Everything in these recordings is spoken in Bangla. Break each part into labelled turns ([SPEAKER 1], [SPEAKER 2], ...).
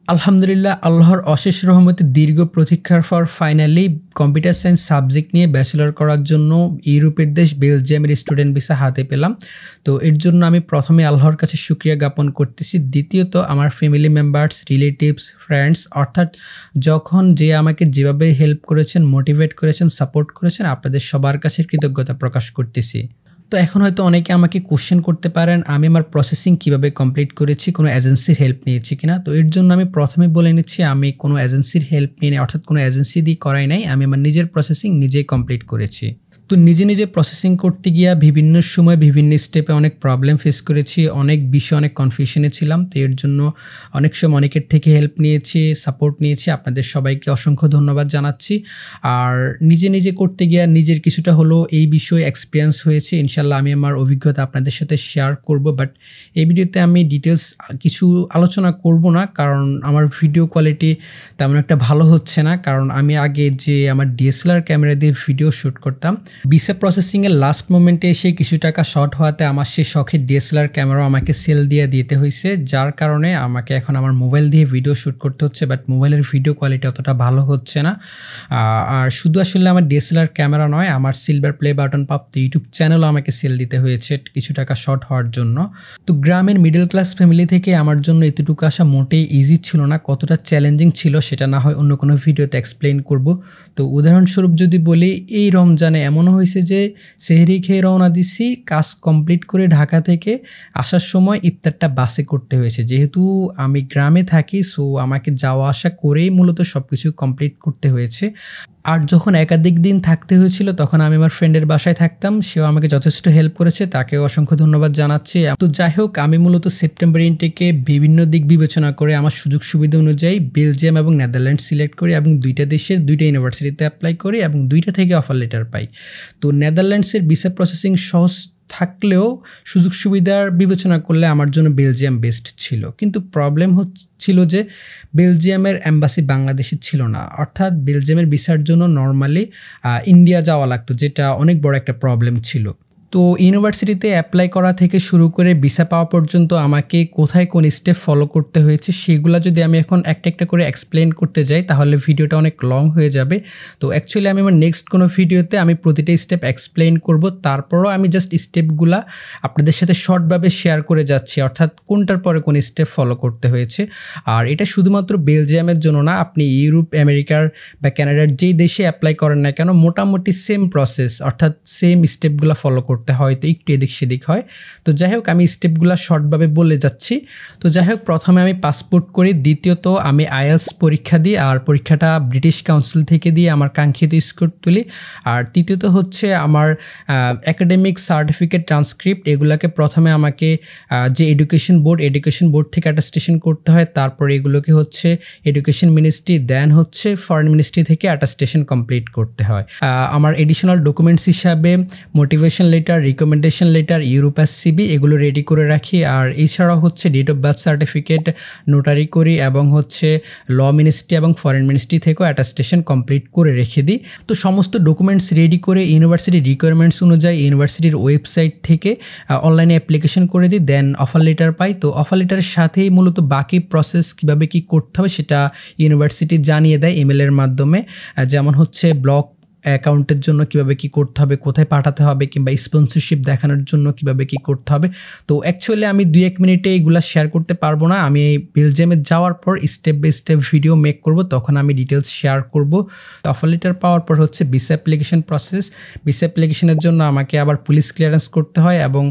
[SPEAKER 1] আলহামদুলিল্লাহ, আল্লাহর অশেষ রহমতে দীর্ঘ প্রতীক্ষার পর ফাইনালি কম্পিউটার সায়েন্স সাবজেক্ট নিয়ে ব্যাচেলর করার জন্য ইউরোপের দেশ বেলজিয়ামের স্টুডেন্ট ভিসা হাতে পেলাম। তো এর জন্য আমি প্রথমে আল্লাহর কাছে শুকরিয়া জ্ঞাপন করতেছি। দ্বিতীয়ত আমার ফ্যামিলি মেম্বার্স, রিলেটিভস, ফ্রেন্ডস, অর্থাৎ যখন যে আমাকে যেভাবে হেল্প করেছেন, মোটিভেট করেছেন, সাপোর্ট করেছেন, আপনাদের সবার কাছে কৃতজ্ঞতা প্রকাশ করতেছি। তো এখন হয়তো অনেকে আমাকে কোশ্চেন করতে পারেন আমি আমার প্রসেসিং কিভাবে কমপ্লিট করেছি, কোনো এজেন্সির হেল্প নিয়েছি কিনা। তো এর জন্য আমি প্রথমে বলে নিচ্ছি, আমি কোনো এজেন্সির হেল্প নিয়ে অর্থাৎ কোনো এজেন্সি দিয়ে করাই নাই, আমি আমার নিজের প্রসেসিং নিজেই কমপ্লিট করেছি। তো নিজে নিজে প্রসেসিং করতে গিয়া বিভিন্ন সময় বিভিন্ন স্টেপে অনেক প্রবলেম ফেস করেছি, অনেক বিষয়ে অনেক কনফিউশনে ছিলাম। তো এর জন্য অনেক সময় অনেকের থেকে হেল্প নিয়েছি, সাপোর্ট নিয়েছি। আপনাদের সবাইকে অসংখ্য ধন্যবাদ জানাচ্ছি। আর নিজে নিজে করতে গিয়া নিজের কিছুটা হলো এই বিষয়ে এক্সপিরিয়েন্স হয়েছে। ইনশাল্লাহ আমি আমার অভিজ্ঞতা আপনাদের সাথে শেয়ার করব, বাট এই ভিডিওতে আমি ডিটেলস কিছু আলোচনা করব না, কারণ আমার ভিডিও কোয়ালিটি তেমন একটা ভালো হচ্ছে না। কারণ আমি আগে যে আমার ডিএসএলআর ক্যামেরা দিয়ে ভিডিও শ্যুট করতাম, ভিসা প্রসেসিংয়ের লাস্ট মোমেন্টে এসে কিছু টাকা শর্ট হওয়াতে আমার সেই শখের ডিএসএলআর ক্যামেরা আমাকে সেল দিয়ে দিতে হয়েছে, যার কারণে আমাকে এখন আমার মোবাইল দিয়ে ভিডিও শ্যুট করতে হচ্ছে। বাট মোবাইলের ভিডিও কোয়ালিটি অতটা ভালো হচ্ছে না। আর শুধু আসলে আমার ডিএসএলআর ক্যামেরা নয়, আমার সিলভার প্লে বাটন প্রাপ্ত ইউটিউব চ্যানেলও আমাকে সেল দিতে হয়েছে কিছু টাকা শর্ট হওয়ার জন্য। তো গ্রামের মিডল ক্লাস ফ্যামিলি থেকে আমার জন্য এতটুকু আসা মোটেই ইজি ছিল না। কতটা চ্যালেঞ্জিং ছিল সেটা না হয় অন্য কোনো ভিডিওতে এক্সপ্লেন করব। তো উদাহরণস্বরূপ যদি বলি, এই রমজানে এমনও হয়েছে যে সেহরি খেয়ে রওনা দিছি, কাজ কমপ্লিট করে ঢাকা থেকে আসার সময় ইফতারটা বাসে করতে হয়েছে। যেহেতু আমি গ্রামে থাকি, সো আমাকে যাওয়া আসা করেই মূলত সব কিছু কমপ্লিট করতে হয়েছে। আর যখন একাধিক দিন থাকতে হয়েছিল তখন আমি আমার ফ্রেন্ডের বাসায় থাকতাম, সেও আমাকে যথেষ্ট হেল্প করেছে, তাকেও অসংখ্য ধন্যবাদ জানাচ্ছি। তো যাই হোক, আমি মূলত সেপ্টেম্বর ইনটেকে বিভিন্ন দিক বিবেচনা করে আমার সুযোগ সুবিধা অনুযায়ী বেলজিয়াম এবং নেদারল্যান্ড সিলেক্ট করি এবং দুইটা দেশের দুইটা ইউনিভার্সিটিতে অ্যাপ্লাই করি এবং দুইটা থেকে অফার লেটার পাই। তো নেদারল্যান্ডসের ভিসা প্রসেসিং সহজ থাকলেও সুযোগ সুবিধার বিবেচনা করলে আমার জন্য বেলজিয়াম বেস্ট ছিল। কিন্তু প্রবলেম হচ্ছিল যে বেলজিয়ামের অ্যাম্বাসি বাংলাদেশে ছিল না, অর্থাৎ বেলজিয়ামের ভিসার জন্য নর্মালি ইন্ডিয়া যাওয়া লাগতো, যেটা অনেক বড় একটা প্রবলেম ছিল। তো ইউনিভার্সিটিতে অ্যাপ্লাই করা থেকে শুরু করে ভিসা পাওয়া পর্যন্ত আমাকে কোথায় কোন স্টেপ ফলো করতে হয়েছে সেগুলো যদি আমি এখন একটা একটা করে এক্সপ্লেন করতে যাই তাহলে ভিডিওটা অনেক লং হয়ে যাবে। তো অ্যাকচুয়ালি আমি আমার নেক্সট কোনো ভিডিওতে আমি প্রতিটা স্টেপ এক্সপ্লেন করব, তারপরও আমি জাস্ট স্টেপগুলা আপনাদের সাথে শর্টভাবে শেয়ার করে যাচ্ছি, অর্থাৎ কোনটার পরে কোন স্টেপ ফলো করতে হয়েছে। আর এটা শুধুমাত্র বেলজিয়ামের জন্য না, আপনি ইউরোপ, আমেরিকার বা কানাডার যেই দেশে অ্যাপ্লাই করেন না কেন মোটামুটি সেম প্রসেস, অর্থাৎ সেম স্টেপগুলো ফলো করতে হয়তো একটু এদিক সেদিক হয়। তো যাই হোক, আমি স্টেপগুলো শর্টভাবে বলে যাচ্ছি। তো যাই হোক, প্রথমে আমি পাসপোর্ট করি, দ্বিতীয়ত আমি আইএলটিএস পরীক্ষা দিই, আর পরীক্ষাটা ব্রিটিশ কাউন্সিল থেকে দিয়ে আমার কাঙ্ক্ষিত স্কোর তুলি। আর তৃতীয়ত হচ্ছে আমার একাডেমিক সার্টিফিকেট, ট্রান্সক্রিপ্ট, এগুলোকে প্রথমে আমাকে যে এডুকেশন বোর্ড থেকে অ্যাটাস্টেশন করতে হয়, তারপর এগুলোকে হচ্ছে এডুকেশন মিনিস্ট্রি, দেন হচ্ছে ফরেন মিনিস্ট্রি থেকে অ্যাটাস্টেশন কমপ্লিট করতে হয়। আমার এডিশনাল ডকুমেন্টস হিসাবে motivation letter, recommendation letter, Europass CV এগুলো রেডি করে রাখি। আর এছাড়াও হচ্ছে date of birth certificate notary করি এবং হচ্ছে ল মিনিস্ট্রি এবং ফরেন মিনিস্ট্রি থেকেও অ্যাটাস্টেশন কমপ্লিট করে রেখে দিই। তো সমস্ত ডকুমেন্টস রেডি করে ইউনিভার্সিটির রিকোয়ারমেন্টস অনুযায়ী ইউনিভার্সিটির ওয়েবসাইট থেকে অনলাইনে অ্যাপ্লিকেশন করে দিই, দেন অফার লেটার পাই। তো অফার লেটারের সাথেই মূলত বাকি প্রসেস কীভাবে কী করতে হবে সেটা ইউনিভার্সিটি জানিয়ে দেয় ইমেলের মাধ্যমে, যেমন হচ্ছে ব্লক অ্যাকাউন্টের জন্য কিভাবে কি করতে হবে, কোথায় পাঠাতে হবে, কিংবা স্পন্সরশিপ দেখানোর জন্য কিভাবে কি করতে হবে। তো অ্যাকচুয়ালি আমি 2-1 মিনিটে এগুলো শেয়ার করতে পারবো না, আমি বেলজিয়ামে যাওয়ার পর step by step video make করব, তখন আমি ডিটেলস শেয়ার করব। অফার লেটার পাওয়ার পর হচ্ছে ভিসা অ্যাপ্লিকেশন প্রসেস। ভিসা অ্যাপ্লিকেশনের জন্য আমাকে আবার পুলিশ ক্লিয়ারেন্স করতে হয় এবং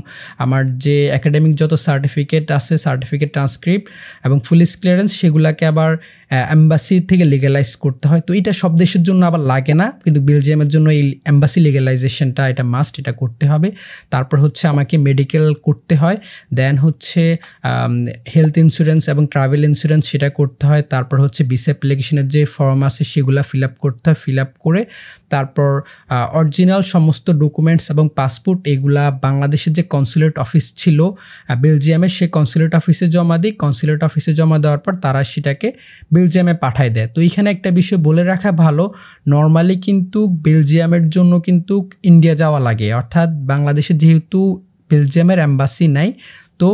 [SPEAKER 1] আমার যে একাডেমিক যত সার্টিফিকেট আছে, সার্টিফিকেট, ট্রান্সক্রিপ্ট এবং পুলিশ ক্লিয়ারেন্স, সেগুলোকে আবার এম্বাসি থেকে লিগ্যালাইজ করতে হয়। তো এটা সব দেশের জন্য আবার লাগে না, কিন্তু বেলজিয়ামের জন্য এই এম্বাসি লিগ্যালাইজেশনটা এটা মাস্ট, এটা করতে হবে। তারপর হচ্ছে আমাকে মেডিকেল করতে হয়, দেন হচ্ছে হেলথ ইন্স্যুরেন্স এবং ট্রাভেল ইন্স্যুরেন্স সেটা করতে হয়। তারপর হচ্ছে ভিসা অ্যাপ্লিকেশনের যে ফর্ম আছে সেগুলো ফিল আপ করতে হয়, ফিল আপ করে তারপর অরিজিনাল সমস্ত ডকুমেন্টস এবং পাসপোর্ট এগুলা বাংলাদেশের যে কনসুলেট অফিস ছিল বেলজিয়ামের, সেই কনসুলেট অফিসে জমা দিই। কনসুলেট অফিসে জমা দেওয়ার পর তারা সেটাকে বেলজিয়ামে পাঠায় দেয়। তো এইখানে একটা বিষয় বলে রাখা ভালো, নর্মালি কিন্তু বেলজিয়ামের জন্য কিন্তু ইন্ডিয়া যাওয়া লাগে, অর্থাৎ বাংলাদেশে যেহেতু বেলজিয়ামের অ্যাম্বাসি নাই, তো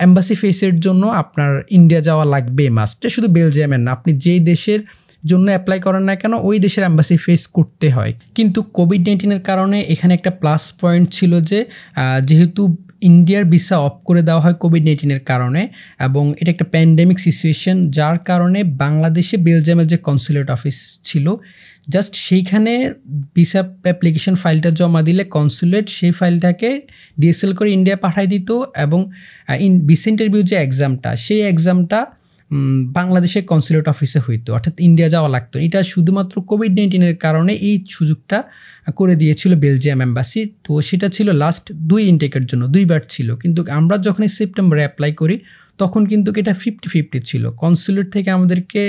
[SPEAKER 1] এম্বাসি ফেসের জন্য আপনার ইন্ডিয়া যাওয়া লাগবে মাস্ট। শুধু বেলজিয়ামের না, আপনি যেই দেশের জন্য অ্যাপ্লাই করেন না কেন ওই দেশের এম্বাসি ফেস করতে হয়। কিন্তু কোভিড-19 কারণে এখানে একটা প্লাস পয়েন্ট ছিল যে যেহেতু ইন্ডিয়ার ভিসা অফ করে দেওয়া হয় কোভিড-19 কারণে, এবং এটা একটা প্যান্ডেমিক সিচুয়েশন, যার কারণে বাংলাদেশে বেলজিয়ামের যে কনসুলেট অফিস ছিল জাস্ট সেইখানে ভিসা অ্যাপ্লিকেশন ফাইলটা জমা দিলে কনসুলেট সেই ফাইলটাকে ডিএসএল করে ইন্ডিয়া পাঠাই দিত, এবং ভিসা ইন্টারভিউ যে এক্সামটা সেই এক্সামটা বাংলাদেশের কনসুলেট অফিসে হইতো, অর্থাৎ ইন্ডিয়া যাওয়া লাগতো। এটা শুধুমাত্র কোভিড-19 কারণে এই সুযোগটা করে দিয়েছিল বেলজিয়াম এম্বাসি। তো সেটা ছিল লাস্ট 2 ইনটেকের জন্য, 2বার ছিল। কিন্তু আমরা যখন সেপ্টেম্বরে অ্যাপ্লাই করি তখন কিন্তু এটা 50-50 ছিল। কনসুলেট থেকে আমাদেরকে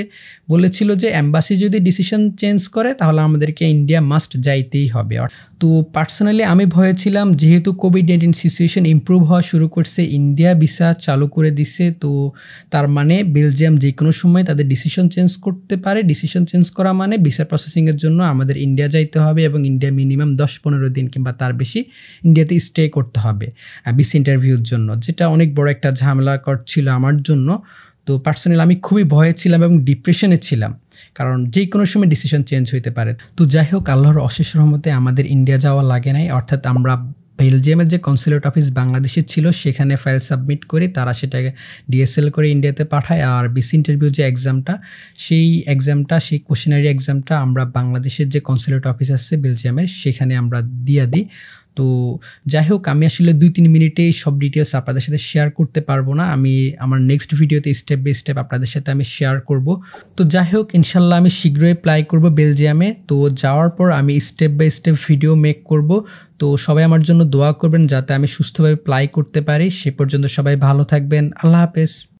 [SPEAKER 1] বলেছিল যে এম্বাসি যদি ডিসিশন চেঞ্জ করে তাহলে আমাদেরকে ইন্ডিয়া মাস্ট যাইতেই হবে। তো পার্সোনালি আমি ভয়ে ছিলাম, যেহেতু কোভিড-19 সিচুয়েশন ইমপ্রুভ হওয়া শুরু করছে, ইন্ডিয়া ভিসা চালু করে দিছে, তো তার মানে বেলজিয়াম যে কোনো সময় তাদের ডিসিশন চেঞ্জ করতে পারে। ডিসিশন চেঞ্জ করা মানে ভিসা প্রসেসিংয়ের জন্য আমাদের ইন্ডিয়া যাইতে হবে, এবং ইন্ডিয়া মিনিমাম 10-15 দিন কিংবা তার বেশি ইন্ডিয়াতে স্টে করতে হবে ভিসা ইন্টারভিউর জন্য, যেটা অনেক বড় একটা ঝামেলাকর ছিল আমার জন্য। তো পার্সোনালি আমি খুবই ভয়ে ছিলাম এবং ডিপ্রেশনে ছিলাম, কারণ যে কোনো সময় ডিসিশন চেঞ্জ হইতে পারে। তো যাই হোক, আল্লাহর অশেষ রহমতে আমাদের ইন্ডিয়া যাওয়া লাগে নাই, অর্থাৎ আমরা বেলজিয়ামের যে কনসুলেট অফিস বাংলাদেশে ছিল সেখানে ফাইল সাবমিট করি, তারা সেটাকে ডিএসএল করে ইন্ডিয়াতে পাঠায়। আর ভিসা ইন্টারভিউ যে এক্সামটা সেই কোশ্চেনারি এক্সামটা আমরা বাংলাদেশের যে কনসুলেট অফিস আছে বেলজিয়ামের সেখানে আমরা দিয়ে দিই। তো যাই হোক, আমি আসলে 2-3 মিনিটেই সব ডিটেলস আপনাদের সাথে শেয়ার করতে পারবো না, আমি আমার নেক্সট ভিডিওতে স্টেপ বাই স্টেপ আপনাদের সাথে আমি শেয়ার করব। তো যাই হোক, ইনশাল্লাহ আমি শীঘ্রই অ্যাপ্লাই করব বেলজিয়ামে। তো যাওয়ার পর আমি step by step video make করব। তো সবাই আমার জন্য দোয়া করবেন যাতে আমি সুস্থভাবে অ্যাপ্লাই করতে পারি। সে পর্যন্ত সবাই ভালো থাকবেন। আল্লাহ হাফেজ।